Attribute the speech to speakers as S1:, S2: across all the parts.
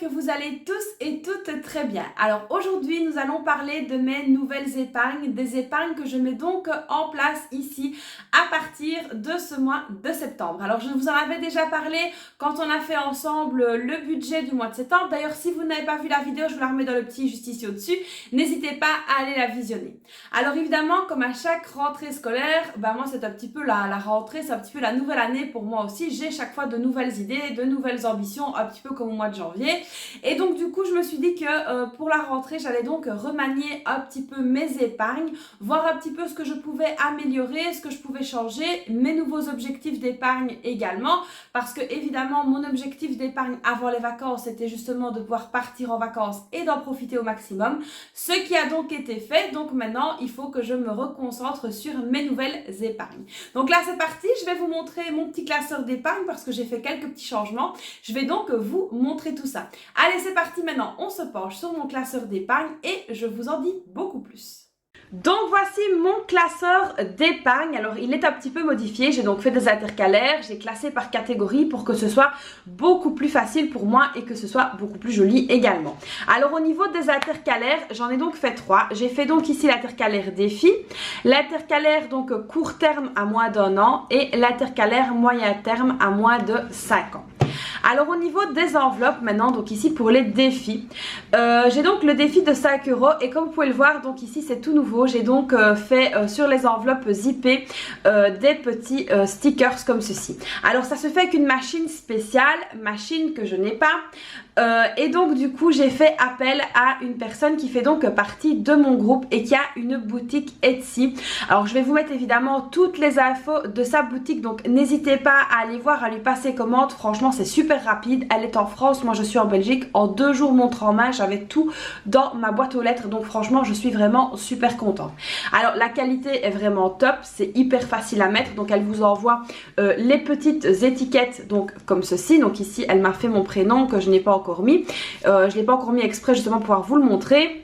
S1: que vous allez tous et toutes très bien. Alors aujourd'hui, nous allons parler de mes nouvelles épargnes, des épargnes que je mets donc en place ici à partir de ce mois de septembre. Alors je vous en avais déjà parlé quand on a fait ensemble le budget du mois de septembre. D'ailleurs, si vous n'avez pas vu la vidéo, je vous la remets dans le petit juste ici au-dessus. N'hésitez pas à aller la visionner. Alors évidemment, comme à chaque rentrée scolaire, moi c'est un petit peu la rentrée, c'est un petit peu la nouvelle année pour moi aussi. J'ai chaque fois de nouvelles idées, de nouvelles ambitions, un petit peu comme au mois de janvier. Et donc du coup, je me suis dit que pour la rentrée, j'allais donc remanier un petit peu mes épargnes, voir un petit peu ce que je pouvais améliorer, ce que je pouvais changer, mes nouveaux objectifs d'épargne également, parce que évidemment, mon objectif d'épargne avant les vacances, c'était justement de pouvoir partir en vacances et d'en profiter au maximum, ce qui a donc été fait. Donc maintenant, il faut que je me reconcentre sur mes nouvelles épargnes. Donc là, c'est parti, je vais vous montrer mon petit classeur d'épargne parce que j'ai fait quelques petits changements. Je vais donc vous montrer tout ça. Allez, c'est parti, maintenant on se penche sur mon classeur d'épargne et je vous en dis beaucoup plus. Donc voici mon classeur d'épargne. Alors il est un petit peu modifié, j'ai donc fait des intercalaires, j'ai classé par catégorie pour que ce soit beaucoup plus facile pour moi et que ce soit beaucoup plus joli également. Alors au niveau des intercalaires, j'en ai donc fait 3. J'ai fait donc ici l'intercalaire défi, l'intercalaire donc court terme à moins d'1 an et l'intercalaire moyen terme à moins de 5 ans. Alors au niveau des enveloppes maintenant, donc ici pour les défis, j'ai donc le défi de 5 € et comme vous pouvez le voir, donc ici c'est tout nouveau, j'ai donc fait sur les enveloppes zippées des petits stickers comme ceci. Alors ça se fait avec une machine spéciale, machine que je n'ai pas. Et donc du coup j'ai fait appel à une personne qui fait donc partie de mon groupe et qui a une boutique Etsy. Alors je vais vous mettre évidemment toutes les infos de sa boutique, donc n'hésitez pas à aller voir, à lui passer commande. Franchement c'est super rapide, elle est en France, moi je suis en Belgique. En 2 jours montre en main, j'avais tout dans ma boîte aux lettres, donc franchement je suis vraiment super contente. Alors la qualité est vraiment top, c'est hyper facile à mettre, donc elle vous envoie les petites étiquettes donc comme ceci. Donc ici elle m'a fait mon prénom que je n'ai pas encore mis, je ne l'ai pas encore mis exprès justement pour pouvoir vous le montrer.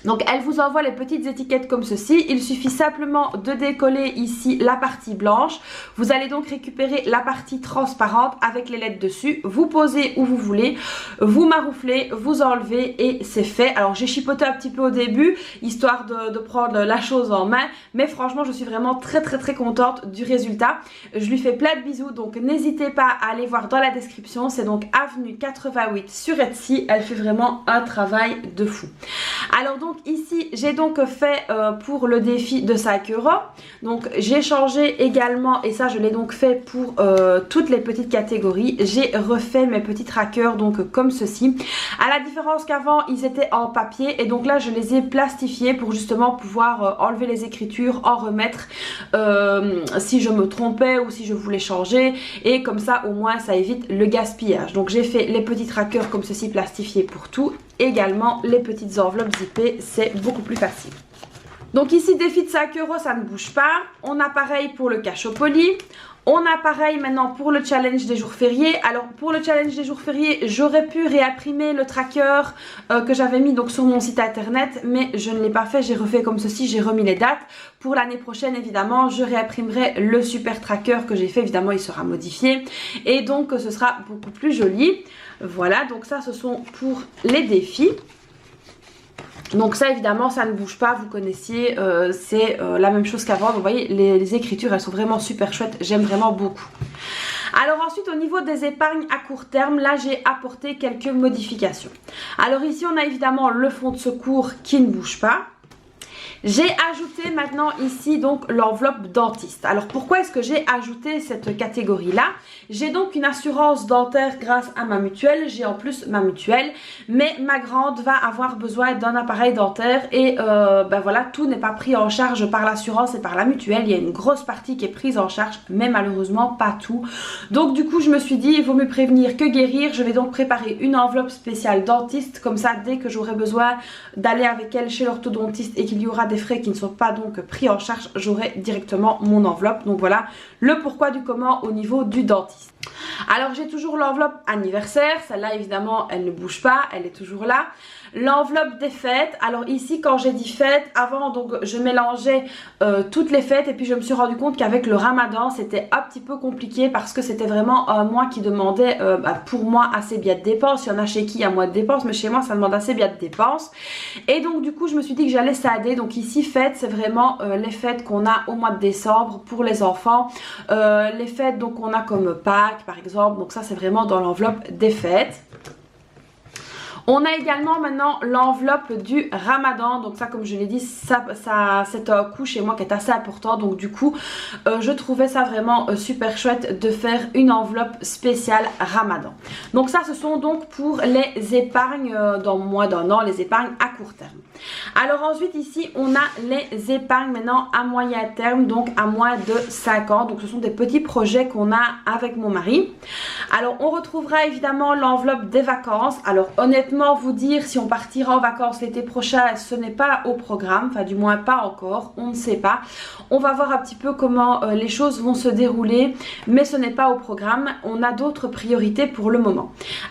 S1: Donc elle vous envoie les petites étiquettes comme ceci, il suffit simplement de décoller ici la partie blanche, vous allez donc récupérer la partie transparente avec les lettres dessus, vous posez où vous voulez, vous marouflez, vous enlevez et c'est fait. Alors j'ai chipoté un petit peu au début, histoire de prendre la chose en main, mais franchement je suis vraiment très contente du résultat. Je lui fais plein de bisous, donc n'hésitez pas à aller voir dans la description, c'est donc avenue 88 sur Etsy, elle fait vraiment un travail de fou. Alors donc ici j'ai donc fait pour le défi de 5 €, donc j'ai changé également et ça je l'ai donc fait pour toutes les petites catégories, j'ai refait mes petits trackers donc comme ceci, à la différence qu'avant ils étaient en papier et donc là je les ai plastifiés pour justement pouvoir enlever les écritures, en remettre si je me trompais ou si je voulais changer, et comme ça au moins ça évite le gaspillage. Donc j'ai fait les petits trackers comme ceci plastifiés pour tout, également les petites enveloppes zippées, c'est beaucoup plus facile. Donc ici défi de 5 €, ça ne bouge pas. On a pareil pour le cash au poli. On a pareil maintenant pour le challenge des jours fériés. Alors pour le challenge des jours fériés, j'aurais pu réimprimer le tracker que j'avais mis donc sur mon site internet, mais je ne l'ai pas fait, j'ai refait comme ceci, j'ai remis les dates. Pour l'année prochaine évidemment, je réimprimerai le super tracker que j'ai fait, évidemment il sera modifié et donc ce sera beaucoup plus joli. Voilà, donc ça ce sont pour les défis. Donc ça évidemment ça ne bouge pas, vous connaissiez, c'est la même chose qu'avant. Donc vous voyez les écritures elles sont vraiment super chouettes, j'aime vraiment beaucoup. Alors ensuite au niveau des épargnes à court terme, là j'ai apporté quelques modifications. Alors ici on a évidemment le fonds de secours qui ne bouge pas. J'ai ajouté maintenant ici donc l'enveloppe dentiste. Alors pourquoi est-ce que j'ai ajouté cette catégorie là? J'ai donc une assurance dentaire grâce à ma mutuelle, j'ai en plus ma mutuelle, mais ma grande va avoir besoin d'un appareil dentaire et voilà, tout n'est pas pris en charge par l'assurance et par la mutuelle. Il y a une grosse partie qui est prise en charge, mais malheureusement pas tout. Donc du coup je me suis dit il vaut mieux prévenir que guérir. Je vais donc préparer une enveloppe spéciale dentiste, comme ça dès que j'aurai besoin d'aller avec elle chez l'orthodontiste et qu'il y aura des frais qui ne sont pas donc pris en charge, j'aurai directement mon enveloppe. Donc voilà le pourquoi du comment au niveau du dentiste. Alors j'ai toujours l'enveloppe anniversaire, celle-là évidemment elle ne bouge pas, elle est toujours là. L'enveloppe des fêtes, alors ici quand j'ai dit fêtes, avant donc je mélangeais toutes les fêtes et puis je me suis rendu compte qu'avec le ramadan c'était un petit peu compliqué parce que c'était vraiment un mois qui demandait pour moi assez bien de dépenses. Il y en a chez qui il y a moins de dépenses mais chez moi ça demande assez bien de dépenses. Et donc du coup je me suis dit que j'allais scinder, donc ici fêtes c'est vraiment les fêtes qu'on a au mois de décembre pour les enfants. Les fêtes donc on a comme Pâques par exemple, donc ça c'est vraiment dans l'enveloppe des fêtes. On a également maintenant l'enveloppe du ramadan, donc ça comme je l'ai dit, ça c'est un coût chez moi qui est assez important, donc du coup je trouvais ça vraiment super chouette de faire une enveloppe spéciale ramadan. Donc ça ce sont donc pour les épargnes dans moins d'un an, les épargnes à court terme. Alors ensuite ici on a les épargnes maintenant à moyen terme, donc à moins de 5 ans, donc ce sont des petits projets qu'on a avec mon mari. Alors on retrouvera évidemment l'enveloppe des vacances. Alors honnêtement vous dire si on partira en vacances l'été prochain, ce n'est pas au programme, enfin du moins pas encore, on ne sait pas. On va voir un petit peu comment les choses vont se dérouler, mais ce n'est pas au programme, on a d'autres priorités pour le moment.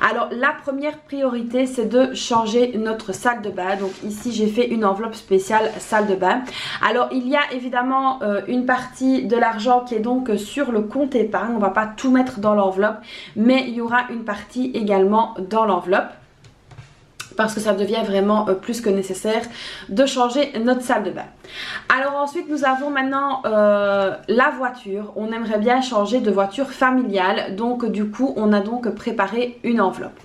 S1: Alors la première priorité c'est de changer notre salle de bain, donc ici j'ai fait une enveloppe spéciale salle de bain. Alors il y a évidemment une partie de l'argent qui est donc sur le compte épargne, on va pas tout mettre dans l'enveloppe, mais il y aura une partie également dans l'enveloppe, parce que ça devient vraiment plus que nécessaire de changer notre salle de bain. Alors ensuite nous avons maintenant la voiture. On aimerait bien changer de voiture familiale, donc du coup on a donc préparé une enveloppe.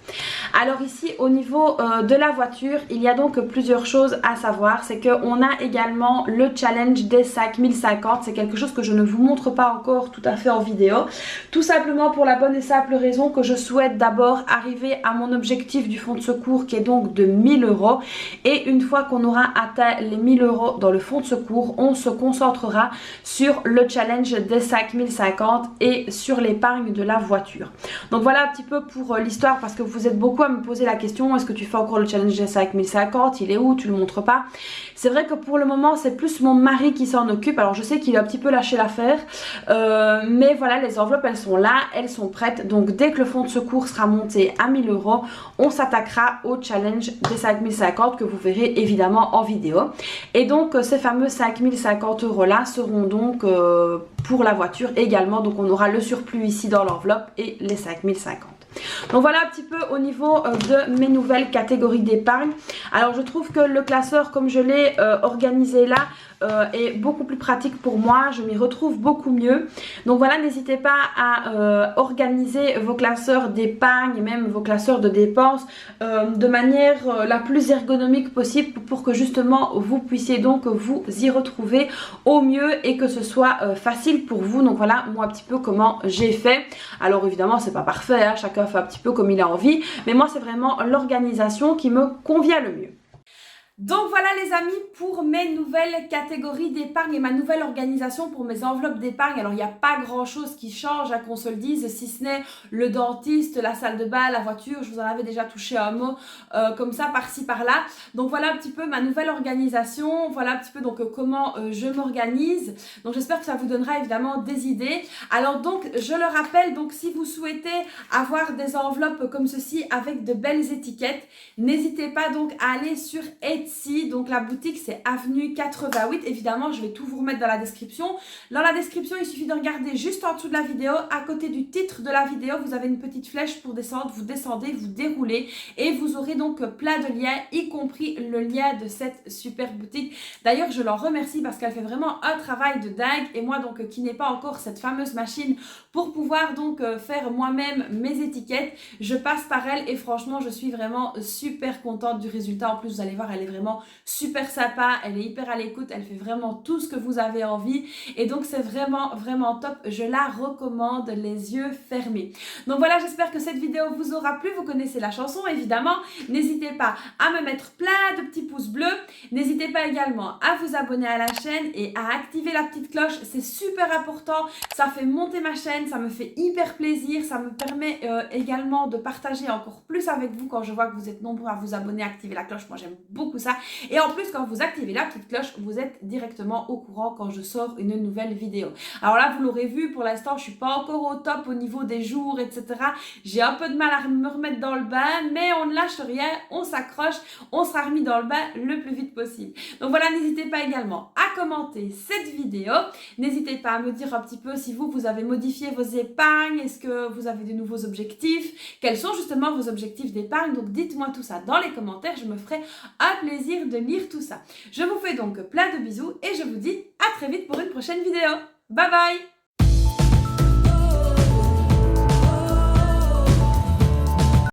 S1: Alors ici au niveau de la voiture, il y a donc plusieurs choses à savoir. C'est qu'on a également le challenge des 5050. C'est quelque chose que je ne vous montre pas encore tout à fait en vidéo, tout simplement pour la bonne et simple raison que je souhaite d'abord arriver à mon objectif du fonds de secours qui est donc de 1000 €, et une fois qu'on aura atteint les 1000 € dans le fonds de secours, on se concentrera sur le challenge des 5050 et sur l'épargne de la voiture. Donc voilà un petit peu pour l'histoire, parce que vous êtes beaucoup à me poser la question, est-ce que tu fais encore le challenge des 5050, il est où, tu le montres pas? C'est vrai que pour le moment c'est plus mon mari qui s'en occupe. Alors je sais qu'il a un petit peu lâché l'affaire, mais voilà, les enveloppes elles sont là, elles sont prêtes, donc dès que le fonds de secours sera monté à 1000 €, on s'attaquera au challenge des 5050 que vous verrez évidemment en vidéo. Et donc ces fameux 5050 € là seront donc pour la voiture également, donc on aura le surplus ici dans l'enveloppe et les 5050. Donc voilà un petit peu au niveau de mes nouvelles catégories d'épargne. Alors je trouve que le classeur comme je l'ai organisé là est beaucoup plus pratique pour moi, je m'y retrouve beaucoup mieux. Donc voilà, n'hésitez pas à organiser vos classeurs d'épargne et même vos classeurs de dépenses de manière la plus ergonomique possible pour que justement vous puissiez donc vous y retrouver au mieux et que ce soit facile pour vous. Donc voilà moi un petit peu comment j'ai fait. Alors évidemment c'est pas parfait, hein, chacun fait un petit peu comme il a envie, mais moi c'est vraiment l'organisation qui me convient le mieux. Donc voilà les amis pour mes nouvelles catégories d'épargne et ma nouvelle organisation pour mes enveloppes d'épargne. Alors il n'y a pas grand chose qui change, à qu'on se le dise, si ce n'est le dentiste, la salle de bain, la voiture. Je vous en avais déjà touché un mot comme ça par-ci par-là. Donc voilà un petit peu ma nouvelle organisation, voilà un petit peu donc comment je m'organise. Donc j'espère que ça vous donnera évidemment des idées. Alors donc je le rappelle, donc si vous souhaitez avoir des enveloppes comme ceci avec de belles étiquettes, n'hésitez pas donc à aller sur Etsy. Donc la boutique c'est avenue 88, évidemment je vais tout vous remettre dans la description. Dans la description il suffit de regarder juste en dessous de la vidéo, à côté du titre de la vidéo vous avez une petite flèche pour descendre, vous descendez, vous déroulez et vous aurez donc plein de liens, y compris le lien de cette super boutique. D'ailleurs je l'en remercie parce qu'elle fait vraiment un travail de dingue, et moi donc qui n'ai pas encore cette fameuse machine pour pouvoir donc faire moi-même mes étiquettes, je passe par elle et franchement je suis vraiment super contente du résultat. En plus vous allez voir, elle est vraiment super sympa, elle est hyper à l'écoute, elle fait vraiment tout ce que vous avez envie et donc c'est vraiment vraiment top, je la recommande les yeux fermés. Donc voilà, j'espère que cette vidéo vous aura plu, vous connaissez la chanson évidemment, n'hésitez pas à me mettre plein de petits pouces bleus, n'hésitez pas également à vous abonner à la chaîne et à activer la petite cloche, c'est super important, ça fait monter ma chaîne, ça me fait hyper plaisir, ça me permet également de partager encore plus avec vous quand je vois que vous êtes nombreux à vous abonner, à activer la cloche, moi j'aime beaucoup ça. Et en plus, quand vous activez la petite cloche, vous êtes directement au courant quand je sors une nouvelle vidéo. Alors là, vous l'aurez vu, pour l'instant, je suis pas encore au top au niveau des jours, etc. J'ai un peu de mal à me remettre dans le bain, mais on ne lâche rien, on s'accroche, on sera remis dans le bain le plus vite possible. Donc voilà, n'hésitez pas également à commenter cette vidéo. N'hésitez pas à me dire un petit peu si vous avez modifié vos épargnes, est-ce que vous avez de nouveaux objectifs, quels sont justement vos objectifs d'épargne. Donc dites-moi tout ça dans les commentaires, je me ferai un plaisir de lire tout ça. Je vous fais donc plein de bisous et je vous dis à très vite pour une prochaine vidéo. Bye bye!